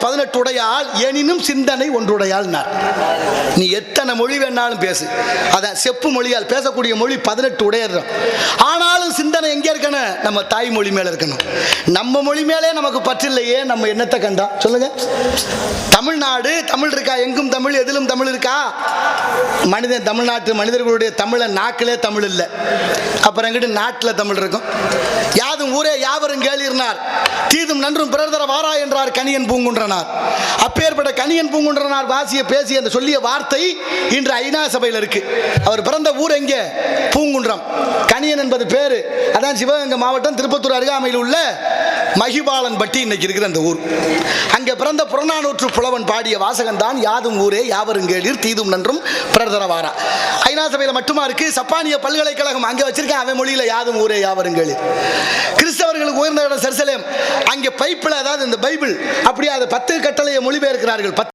18 உடையாள் எனினும் சிந்தனை ஒன்றுடையாள். நீ எத்தனை மொழி வேணாலும் பேசு, அதான் செப்பு மொழியால் பேசக்கூடிய மொழி 18 உடையது. ஆனாலும் சிந்தனை எங்கே இருக்கணும்? நம்ம தாய்மொழி மேல இருக்கணும். நம்ம மொழி மேலே நமக்கு பற்றில்லையே, நம்ம என்னத்தை கண்டா சொல்லுங்க? தமிழ்நாடு தமிழ் இருக்கா? எங்கும் தமிழ், எதிலும் தமிழ் இருக்கா? மனிதன் தமிழ்நாட்டு மனிதர்களுடைய தமிழ நாக்கிலே தமிழ் இல்லை, அப்புறம் எங்கிட்ட நாட்டில் தமிழ் இருக்கும். யாதும் ஊரே யாவரும் கேளீர்னார், தீதும் நன்றும் பிறர் தர வாரா என்றார் கணியன் பூங்குன்றனார். அப்பேற்பட்ட கணியன் பூங்குன்றனார் வாசிய பேசிய அந்த சொல்லிய வார்த்தை இன்று ஐநா சபையில் இருக்கு. அவர் பிறந்த ஊர் எங்கே? பூங்குன்றம். கணியன் என்பது பேரு. அதான் சிவகங்கை மாவட்டம் திருப்பத்தூர் அருகாமையில் உள்ள மகிபாலன் பட்டி இன்னைக்கு இருக்கிற அந்த ஊர். அங்கே பிறந்த புறநானூற்று புலவன் பாடிய வாசகன் தான் யாதும் ஊரே யாவரும் கேளீர், தீதும் நன்றும் பிறர் தர வாரா. ஐநா சபையில் மட்டுமா இருக்கு. சப்பானிய பல்கலைக்கழகம் அங்கே வச்சிருக்கேன், அவன் மொழியில யாதும் ஊரே யாவரும் கேளீர். கிறிஸ்தவர்களுக்கு உயர்ந்த இடம் ஜெருசலேம், அங்கே பைப்பில், அதாவது இந்த பைபிள் அப்படியே அதை 10 கட்டளையை மொழிபெயர்க்கிறார்கள்.